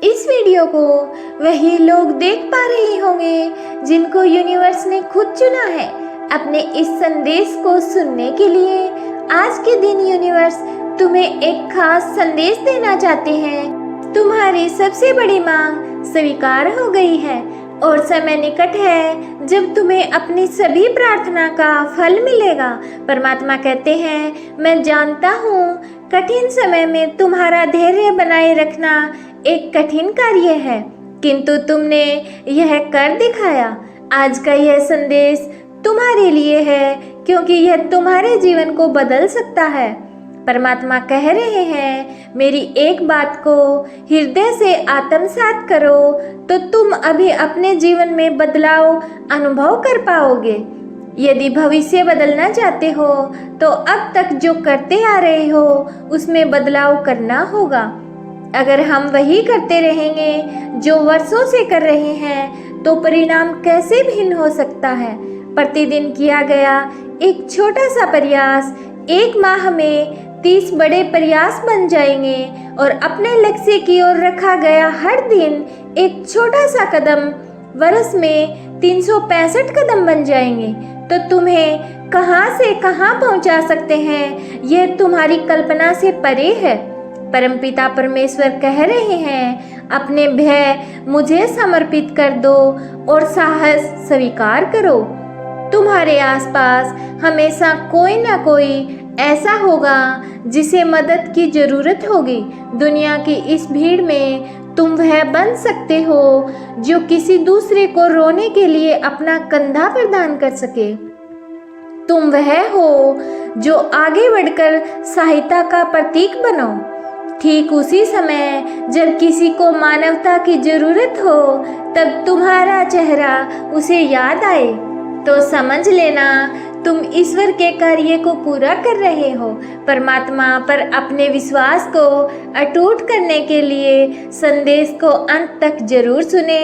इस वीडियो को वही लोग देख पा रहे होंगे जिनको यूनिवर्स ने खुद चुना है अपने इस संदेश को सुनने के लिए। आज के दिन यूनिवर्स तुम्हें एक खास संदेश देना चाहते हैं। तुम्हारी सबसे बड़ी मांग स्वीकार हो गई है और समय निकट है जब तुम्हें अपनी सभी प्रार्थना का फल मिलेगा। परमात्मा कहते हैं, मैं जानता हूँ कठिन समय में तुम्हारा धैर्य बनाए रखना एक कठिन कार्य है, किंतु तुमने यह कर दिखाया। आज का यह संदेश तुम्हारे लिए है क्योंकि यह तुम्हारे जीवन को बदल सकता है। परमात्मा कह रहे हैं, मेरी एक बात को हृदय से आत्मसात करो तो तुम अभी अपने जीवन में बदलाव अनुभव कर पाओगे। यदि भविष्य बदलना चाहते हो तो अब तक जो करते आ रहे हो उसमें बदलाव करना होगा। अगर हम वही करते रहेंगे जो वर्षों से कर रहे हैं तो परिणाम कैसे भिन्न हो सकता है। प्रतिदिन किया गया एक छोटा सा प्रयास एक माह में 30 बड़े प्रयास बन जाएंगे और अपने लक्ष्य की ओर रखा गया हर दिन एक छोटा सा कदम वर्ष में 365 कदम बन जाएंगे। तो तुम्हें कहां से कहां पहुंचा सकते हैं, यह तुम्हारी कल्पना से परे है। परमपिता परमेश्वर कह रहे हैं, अपने भय मुझे समर्पित कर दो और साहस स्वीकार करो। तुम्हारे आसपास हमेशा कोई ना कोई ऐसा होगा जिसे मदद की जरूरत होगी। दुनिया की इस भीड़ में तुम वह बन सकते हो जो किसी दूसरे को रोने के लिए अपना कंधा प्रदान कर सके। तुम वह हो जो आगे बढ़कर सहायता का प्रतीक बनो। ठीक उसी समय जब किसी को मानवता की जरूरत हो तब तुम्हारा चेहरा उसे याद आए तो समझ लेना तुम ईश्वर के कार्य को पूरा कर रहे हो। परमात्मा पर अपने विश्वास को अटूट करने के लिए संदेश को अंत तक जरूर सुने।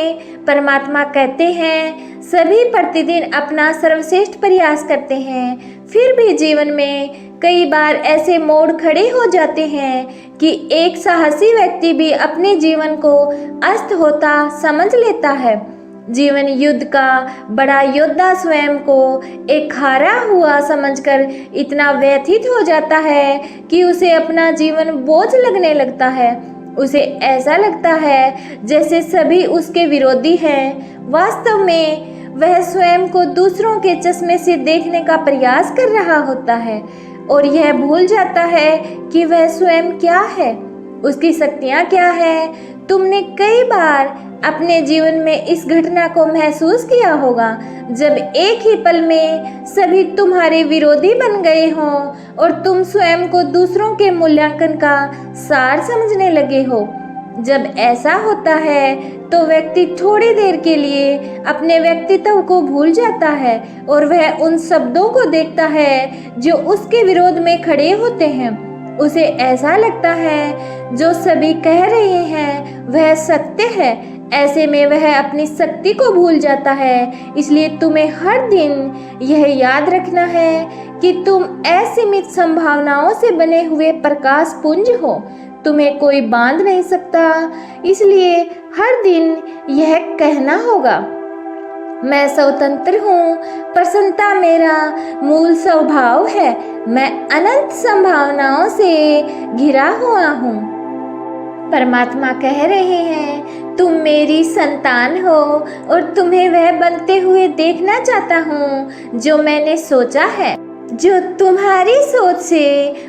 परमात्मा कहते हैं, सभी प्रतिदिन अपना सर्वश्रेष्ठ प्रयास करते हैं, फिर भी जीवन में कई बार ऐसे मोड़ खड़े हो जाते हैं कि एक साहसी व्यक्ति भी अपने जीवन को अस्त होता समझ लेता है। जीवन युद्ध का बड़ा योद्धा स्वयं को एक हारा हुआ समझकर इतना व्यथित हो जाता है कि उसे अपना जीवन बोझ लगने लगता है। उसे ऐसा लगता है जैसे सभी उसके विरोधी हैं। वास्तव में वह स्वयं को दूसरों के चश्मे से देखने का प्रयास कर रहा होता है और यह भूल जाता है कि वह स्वयं क्या है, उसकी शक्तियाँ क्या है। तुमने कई बार अपने जीवन में इस घटना को महसूस किया होगा जब एक ही पल में सभी तुम्हारे विरोधी बन गए हों और तुम स्वयं को दूसरों के मूल्यांकन का सार समझने लगे हो। जब ऐसा होता है तो व्यक्ति थोड़ी देर के लिए अपने व्यक्तित्व को भूल जाता है और वह उन शब्दों को देखता है जो उसके विरोध में खड़े होते हैं। उसे ऐसा लगता है जो सभी कह रहे हैं वह सत्य है। ऐसे में वह अपनी शक्ति को भूल जाता है। इसलिए तुम्हें हर दिन यह याद रखना है कि तुम असीमित संभावनाओं से बने हुए प्रकाश पुंज हो। तुम्हें कोई बांध नहीं सकता। इसलिए हर दिन यह कहना होगा, मैं स्वतंत्र हूँ, प्रसन्नता मेरा मूल स्वभाव है, मैं अनंत संभावनाओं से घिरा हुआ हूँ। परमात्मा कह रहे हैं, तुम मेरी संतान हो और तुम्हें वह बनते हुए देखना चाहता हूँ जो मैंने सोचा है, जो तुम्हारी सोच से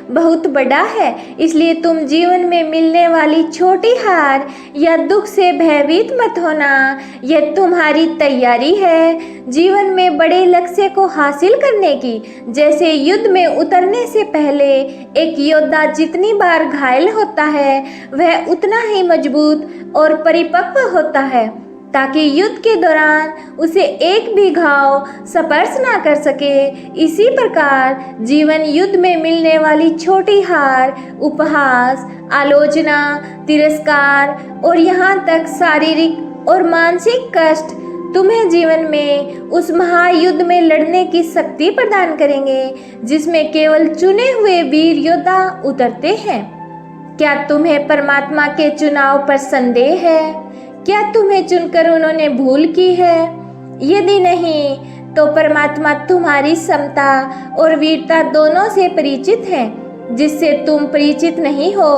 बहुत बड़ा है। इसलिए तुम जीवन में मिलने वाली छोटी हार या दुख से भयभीत मत होना। यह तुम्हारी तैयारी है जीवन में बड़े लक्ष्य को हासिल करने की। जैसे युद्ध में उतरने से पहले एक योद्धा जितनी बार घायल होता है वह उतना ही मजबूत और परिपक्व होता है ताकि युद्ध के दौरान उसे एक भी घाव स्पर्श ना कर सके। इसी प्रकार जीवन युद्ध में मिलने वाली छोटी हार, उपहास, आलोचना, तिरस्कार और यहाँ तक शारीरिक और मानसिक कष्ट तुम्हें जीवन में उस महायुद्ध में लड़ने की शक्ति प्रदान करेंगे जिसमें केवल चुने हुए वीर योद्धा उतरते हैं। क्या तुम्हें परमात्मा के चुनाव पर संदेह है? क्या तुम्हें चुनकर उन्होंने भूल की है? यदि नहीं, तो परमात्मा तुम्हारी क्षमता और वीरता दोनों से परिचित है, जिससे तुम परिचित नहीं हो।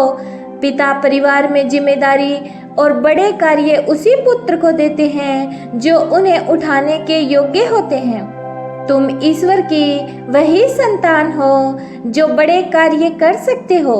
पिता परिवार में जिम्मेदारी और बड़े कार्य उसी पुत्र को देते हैं जो उन्हें उठाने के योग्य होते हैं। तुम ईश्वर की वही संतान हो जो बड़े कार्य कर सकते हो।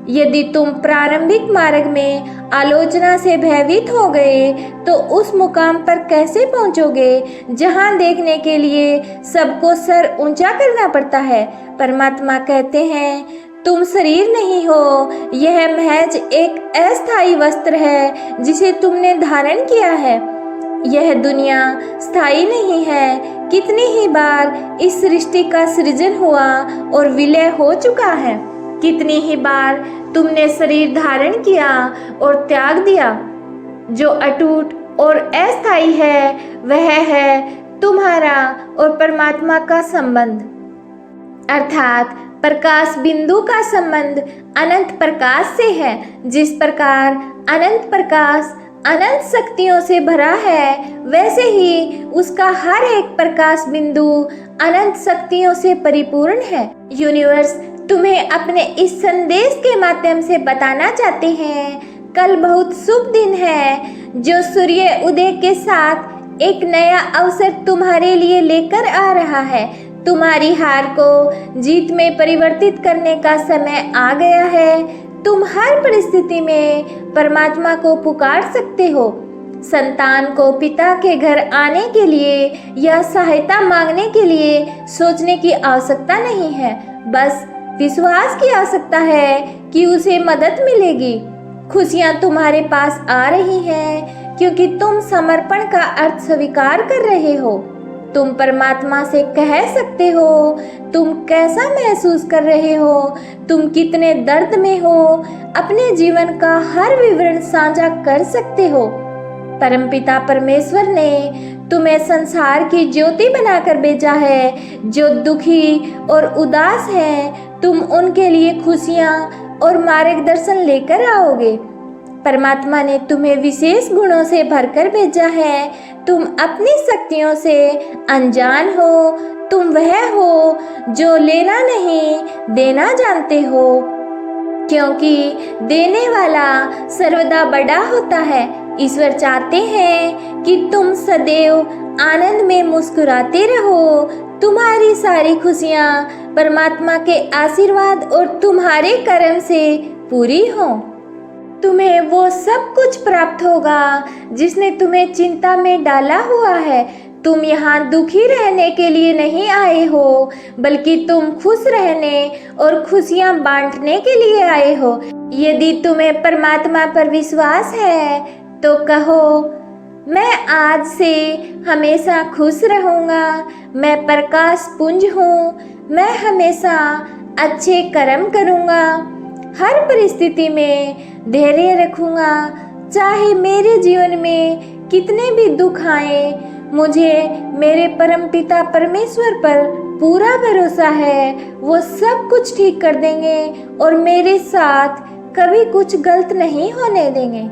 यदि तुम प्रारंभिक मार्ग में आलोचना से भयभीत हो गए, तो उस मुकाम पर कैसे पहुंचोगे जहां देखने के लिए सबको सर ऊंचा करना पड़ता है? परमात्मा कहते हैं, तुम शरीर नहीं हो, यह महज एक अस्थायी वस्त्र है जिसे तुमने धारण किया है। यह दुनिया स्थायी नहीं है। कितनी ही बार इस सृष्टि का सृजन हुआ और विलय हो चुका है। कितनी ही बार तुमने शरीर धारण किया और त्याग दिया। जो अटूट और अस्थायी है वह है तुम्हारा और परमात्मा का संबंध, अर्थात प्रकाश बिंदु का संबंध अनंत प्रकाश से है। जिस प्रकार अनंत प्रकाश अनंत शक्तियों से भरा है, वैसे ही उसका हर एक प्रकाश बिंदु अनंत शक्तियों से परिपूर्ण है। यूनिवर्स तुम्हें अपने इस संदेश के माध्यम से बताना चाहते हैं, कल बहुत शुभ दिन है जो सूर्य उदय के साथ एक नया अवसर तुम्हारे लिए लेकर आ रहा है। तुम्हारी हार को जीत में परिवर्तित करने का समय आ गया है। तुम हर परिस्थिति में परमात्मा को पुकार सकते हो। संतान को पिता के घर आने के लिए या सहायता मांगने के लिए सोचने की आवश्यकता नहीं है, बस विश्वास की आवश्यकता है कि उसे मदद मिलेगी। खुशियां तुम्हारे पास आ रही हैं क्योंकि तुम समर्पण का अर्थ स्वीकार कर रहे हो। तुम परमात्मा से कह सकते हो तुम कैसा महसूस कर रहे हो, तुम कितने दर्द में हो। अपने जीवन का हर विवरण साझा कर सकते हो। परमपिता परमेश्वर ने तुम्हें संसार की ज्योति बनाकर भेजा है। जो दुखी और उदास हैं, तुम उनके लिए खुशियां और मार्गदर्शन लेकर आओगे। परमात्मा ने तुम्हें विशेष गुणों से भरकर भेजा है। तुम अपनी शक्तियों से अनजान हो। तुम वह हो जो लेना नहीं देना जानते हो, क्योंकि देने वाला सर्वदा बड़ा होता है। ईश्वर चाहते हैं कि तुम सदैव आनंद में मुस्कुराते रहो। तुम्हारी सारी खुशियाँ परमात्मा के आशीर्वाद और तुम्हारे कर्म से पूरी हों। तुम्हें वो सब कुछ प्राप्त होगा जिसने तुम्हें चिंता में डाला हुआ है। तुम यहाँ दुखी रहने के लिए नहीं आए हो, बल्कि तुम खुश रहने और खुशियाँ बांटने के लिए आए हो। यदि तुम्हें परमात्मा पर विश्वास है तो कहो, मैं आज से हमेशा खुश रहूँगा। मैं प्रकाश पुंज हूँ। मैं हमेशा अच्छे कर्म करूँगा। हर परिस्थिति में धैर्य रखूँगा। चाहे मेरे जीवन में कितने भी दुख आए, मुझे मेरे परमपिता परमेश्वर पर पूरा भरोसा है। वो सब कुछ ठीक कर देंगे और मेरे साथ कभी कुछ गलत नहीं होने देंगे।